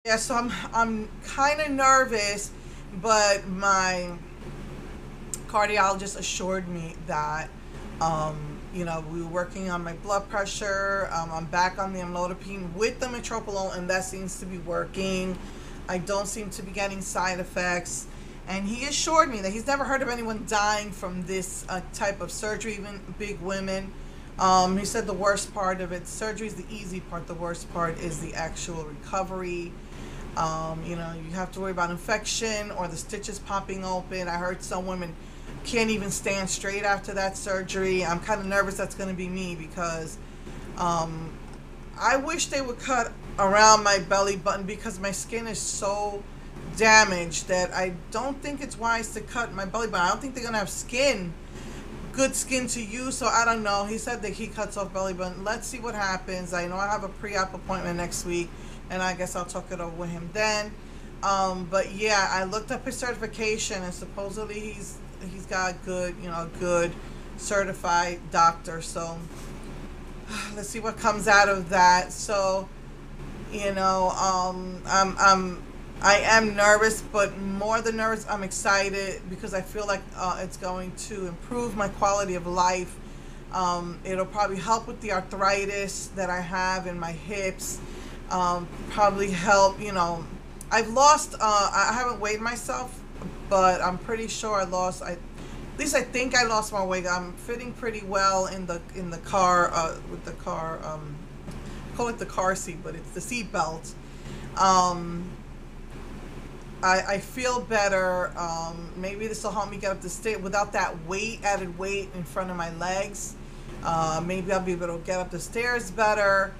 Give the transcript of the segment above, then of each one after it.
Yeah, so I'm kind of nervous, but my cardiologist assured me that we were working on my blood pressure. I'm back on the amlodipine with the metropolone, and that seems to be working. I don't seem to be getting side effects. And he assured me that he's never heard of anyone dying from this type of surgery, even big women. He said the worst part of it, surgery is the easy part. The worst part is the actual recovery. You have to worry about infection or the stitches popping open. I heard some women can't even stand straight after that surgery. I'm kind of nervous that's going to be me because I wish they would cut around my belly button because my skin is so damaged that I don't think it's wise to cut my belly button. I don't think they're going to have good skin to use, so I don't know. He said that he cuts off belly button. Let's see what happens. I know I have a pre-op appointment next week, and I guess I'll talk it over with him then. But yeah, I looked up his certification, and supposedly he's got good certified doctor. So let's see what comes out of that. So I am nervous, but more than nervous, I'm excited because I feel like it's going to improve my quality of life. It'll probably help with the arthritis that I have in my hips. Probably help, I've lost, I haven't weighed myself, but I'm pretty sure at least I think I lost my weight. I'm fitting pretty well in the car, with the car, call it the car seat, but it's the seat belt. I feel better. Maybe this will help me get up the stairs without that added weight in front of my legs. Maybe I'll be able to get up the stairs better.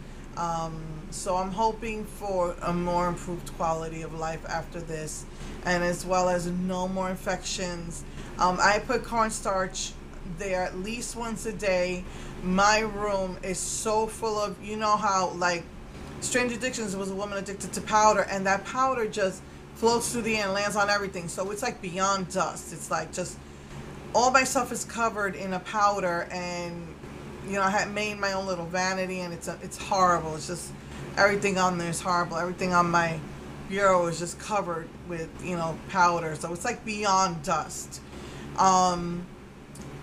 So I'm hoping for a more improved quality of life after this, and as well as no more infections. I put cornstarch there at least once a day. My room is so full of, how like Strange Addictions was a woman addicted to powder, and that powder just floats through the air and lands on everything. So it's like beyond dust. It's like just all my stuff is covered in a powder, and I had made my own little vanity, and it's horrible. It's just everything on there is horrible. Everything on my bureau is just covered with powder. So it's like beyond dust.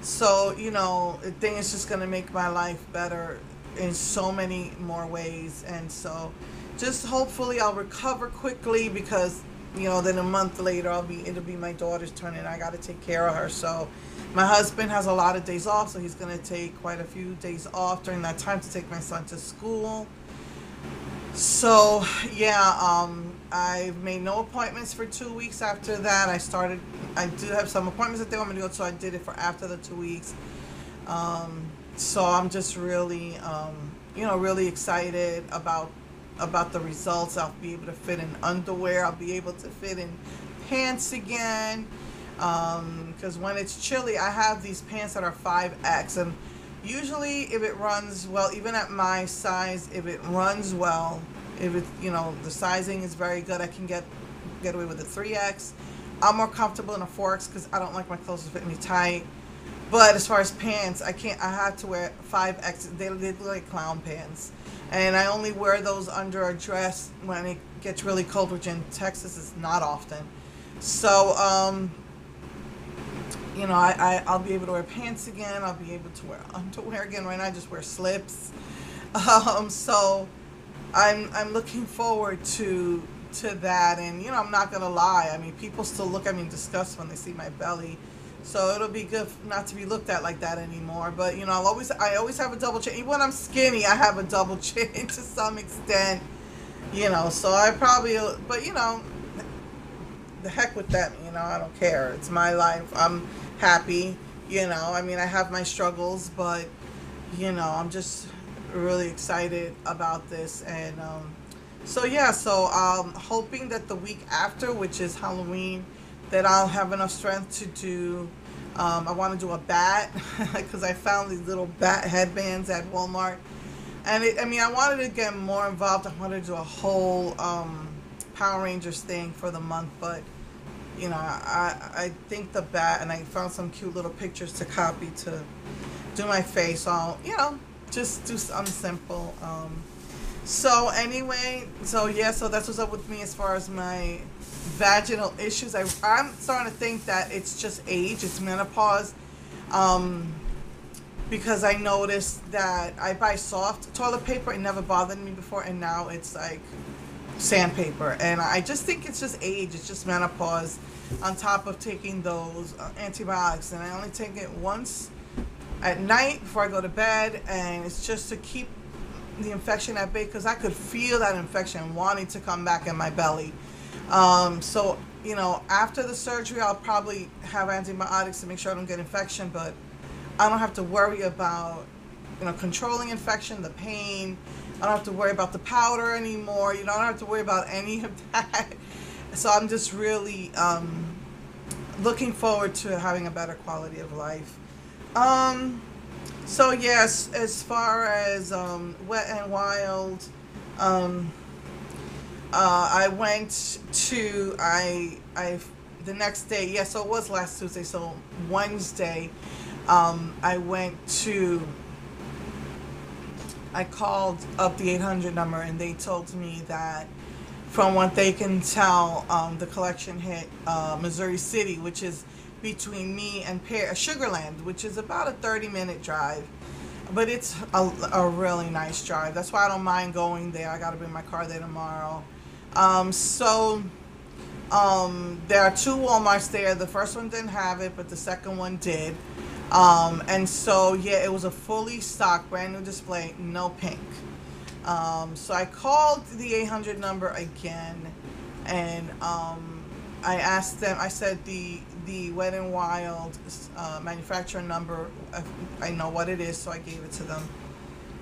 So the thing is just gonna make my life better in so many more ways, and so just hopefully I'll recover quickly because then a month later it'll be my daughter's turn, and I got to take care of her. So my husband has a lot of days off, so he's going to take quite a few days off during that time to take my son to school. So yeah, I've made no appointments for 2 weeks after that. I do have some appointments that they want me to go to, so I did it for after the 2 weeks. So I'm just really really excited about the results. I'll be able to fit in underwear. I'll be able to fit in pants again. Because when it's chilly, I have these pants that are 5X, and usually if it runs well, even at my size, if it runs well, if it the sizing is very good, I can get away with a 3X. I'm more comfortable in a 4X because I don't like my clothes to fit me tight. But as far as pants, I have to wear 5X. They look like clown pants. And I only wear those under a dress when it gets really cold, which in Texas is not often. So, I'll be able to wear pants again. I'll be able to wear underwear again. Right now I just wear slips. So I'm looking forward to that. And, I'm not going to lie. I mean, people still look at me in disgust when they see my belly. So it'll be good not to be looked at like that anymore. But I always have a double chin. Even when I'm skinny, I have a double chin to some extent. So I probably, but the heck with them. I don't care. It's my life. I'm happy. I have my struggles, but I'm just really excited about this. And so yeah, so I'm hoping that the week after, which is Halloween, that I'll have enough strength to do, I want to do a bat, because I found these little bat headbands at Walmart, and I wanted to get more involved. I wanted to do a whole Power Rangers thing for the month, but I think the bat, and I found some cute little pictures to copy to do my face. So I'll just do something simple. So anyway, so yeah, so that's what's up with me as far as my vaginal issues. I'm starting to think that it's just age, it's menopause. Um, because I noticed that I buy soft toilet paper. It never bothered me before, and now it's like sandpaper. And I just think it's just age. It's just menopause. On top of taking those antibiotics, and I only take it once at night before I go to bed, and it's just to keep the infection at bay because I could feel that infection wanting to come back in my belly. So you know, after the surgery, I'll probably have antibiotics to make sure I don't get infection, but I don't have to worry about, you know, controlling infection, the pain. I don't have to worry about the powder anymore. You know, I don't have to worry about any of that. So I'm just really looking forward to having a better quality of life. So yes, as far as Wet and Wild, um, I went to the next day. Yeah, so it was last Tuesday. So Wednesday, I went to. I called up the 800 number, and they told me that from what they can tell, the collection hit Missouri City, which is between me and Sugar Land, which is about a 30-minute drive. But it's a really nice drive. That's why I don't mind going there. I got to bring my car there tomorrow. There are two Walmarts there. The first one didn't have it, but the second one did. And so, yeah, it was a fully stocked, brand new display, no pink. So I called the 800 number again, and I asked them, I said the Wet n Wild manufacturer number, I know what it is, so I gave it to them.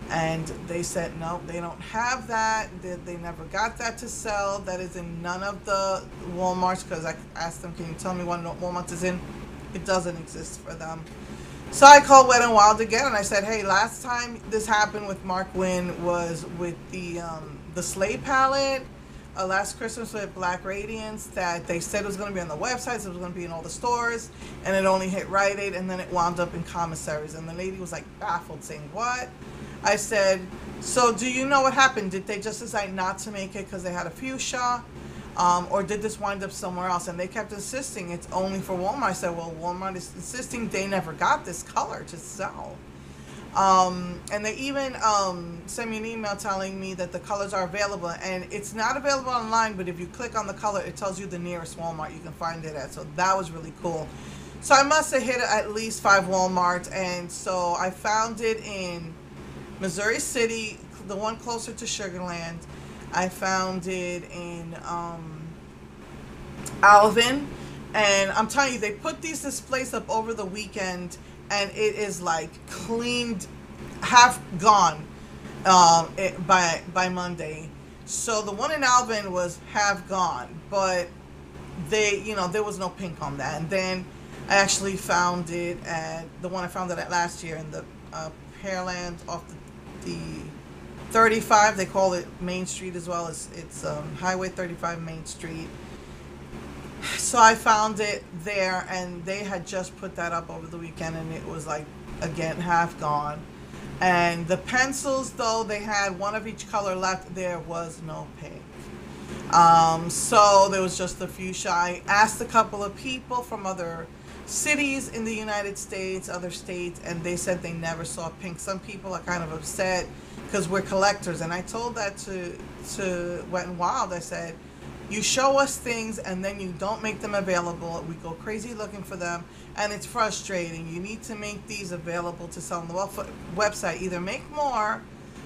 And they said, no, they don't have that. They never got that to sell. That is in none of the Walmarts, because I asked them, can you tell me what Walmart is in? It doesn't exist for them. So I called Wet n Wild again, and I said, hey, last time this happened with Mark Wynn was with the Slay palette last Christmas with Black Radiance, that they said it was going to be on the websites, it was going to be in all the stores, and it only hit Rite Aid, and then it wound up in commissaries. And the lady was like baffled, saying, what? I said, so do you know what happened? Did they just decide not to make it because they had a fuchsia? Or did this wind up somewhere else? And they kept insisting it's only for Walmart. I said, well, Walmart is insisting they never got this color to sell. And they even sent me an email telling me that the colors are available. And it's not available online, but if you click on the color, it tells you the nearest Walmart you can find it at. So that was really cool. So I must have hit at least 5 Walmarts. And so I found it in Missouri City, the one closer to Sugar Land. I found it in Alvin, and I'm telling you, they put these displays up over the weekend, and it is like cleaned, half gone by Monday. So the one in Alvin was half gone, but there was no pink on that. And then I actually found it at the one I found it at last year in the Pearland off the 35, they call it Main Street as well. It's Highway 35 Main Street. So I found it there, and they had just put that up over the weekend, and it was like, again, half gone. And the pencils, though, they had one of each color left. There was no pink. So there was just the fuchsia. I asked a couple of people from other cities in the United States, other states, and they said they never saw pink. Some people are kind of upset because we're collectors, and I told that to Wet n Wild. I said, you show us things and then you don't make them available. We go crazy looking for them, and it's frustrating. You need to make these available to sell on the website. Either make more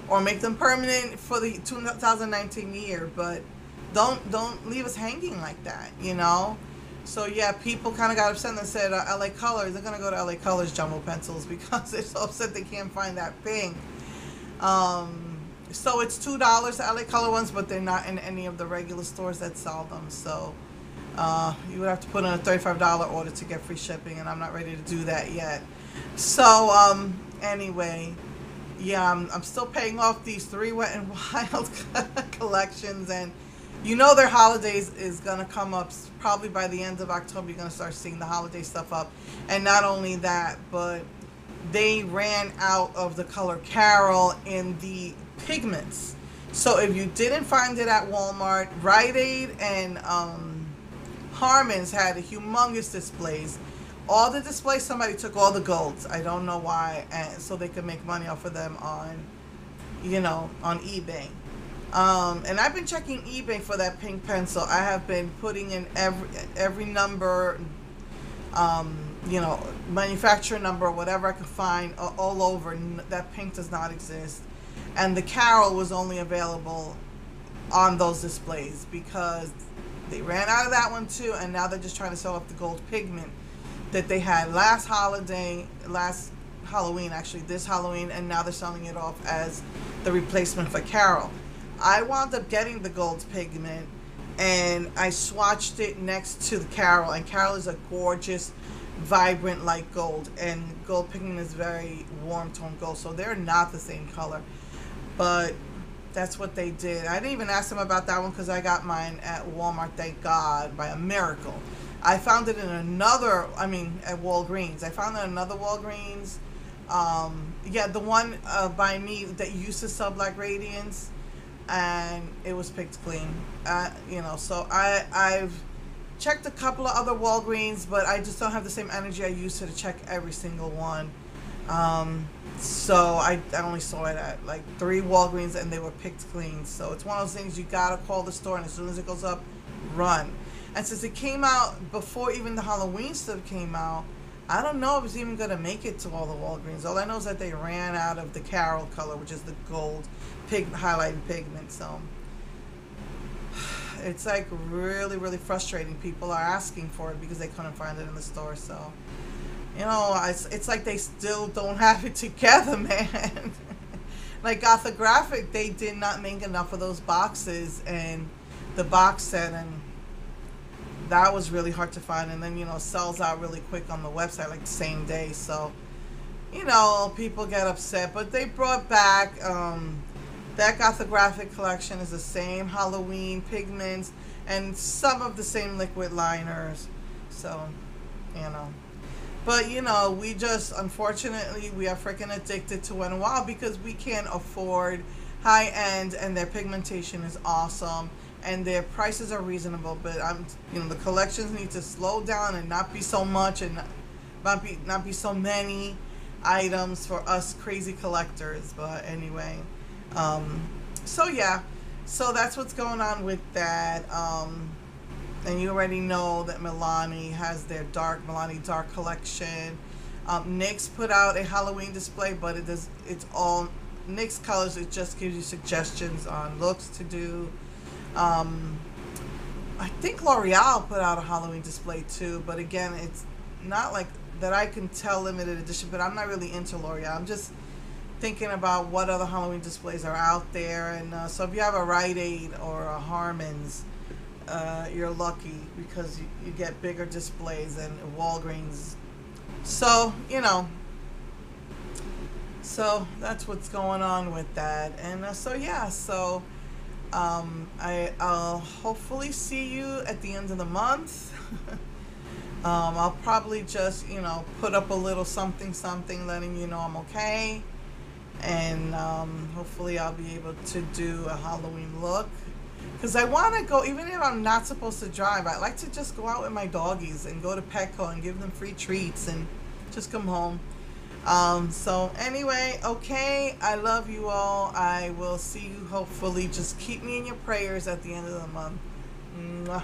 or make them permanent for the 2019 year, but don't leave us hanging like that, you know? So yeah, people kind of got upset and said LA Colors, they're going to go to LA Colors jumbo pencils because they're so upset they can't find that pink. So it's $2 the LA Color ones, but they're not in any of the regular stores that sell them. So you would have to put in a $35 order to get free shipping, and I'm not ready to do that yet. So anyway, yeah, I'm still paying off these 3 Wet n Wild collections, and you know their holidays is going to come up probably by the end of October. You're going to start seeing the holiday stuff up. And not only that, but they ran out of the color Carol in the pigments. So if you didn't find it at Walmart, Rite Aid and Harmon's had humongous displays. All the displays, somebody took all the golds. I don't know why, and so they could make money off of them on, on eBay. And I've been checking eBay for that pink pencil. I have been putting in every number, manufacturer number, whatever I can find, all over. That pink does not exist. And the Carol was only available on those displays because they ran out of that one too, and now they're just trying to sell off the gold pigment that they had last Halloween, actually, this Halloween, and now they're selling it off as the replacement for Carol. I wound up getting the gold pigment, and I swatched it next to the Carol, and Carol is a gorgeous, vibrant light gold, and gold pigment is very warm tone gold, so they're not the same color, but that's what they did. I didn't even ask them about that one because I got mine at Walmart, thank God, by a miracle. I found it in at Walgreens. I found it in another Walgreens. The one by me that used to sell Black Radiance, and it was picked clean. So I've checked a couple of other Walgreens, but I just don't have the same energy I used to check every single one. So I only saw it at like 3 Walgreens, and they were picked clean. So it's one of those things, you gotta call the store, and as soon as it goes up, run. And since it came out before even the Halloween stuff came out, I don't know if it's even going to make it to all the Walgreens. All I know is that they ran out of the Carol color, which is the gold highlighted pigment. So it's like really, really frustrating. People are asking for it because they couldn't find it in the store. So, it's like they still don't have it together, man. Like Gothographic, they did not make enough of those boxes and the box set, and that was really hard to find, and then sells out really quick on the website like the same day. So people get upset, but they brought back that Gothographic collection is the same Halloween pigments and some of the same liquid liners. So but we just, unfortunately, we are freaking addicted to Wet n Wild because we can't afford high end, and their pigmentation is awesome and their prices are reasonable, but the collections need to slow down and not be so much, and not be so many items for us crazy collectors. But anyway, so that's what's going on with that. And you already know that Milani has their Milani Dark collection. NYX put out a Halloween display, but it's all NYX colors. It just gives you suggestions on looks to do. I think L'Oreal put out a Halloween display too, but again, it's not like that I can tell limited edition, but I'm not really into L'Oreal. I'm just thinking about what other Halloween displays are out there, and so if you have a Rite Aid or a Harmon's, you're lucky because you get bigger displays than Walgreens. So, so that's what's going on with that. And I'll hopefully see you at the end of the month. I'll probably just, put up a little something, letting you know I'm okay. And hopefully I'll be able to do a Halloween look. Because I want to go, even if I'm not supposed to drive, I like to just go out with my doggies and go to Petco and give them free treats and just come home. So anyway, okay, I love you all. I will see you hopefully. Just keep me in your prayers at the end of the month. Mwah.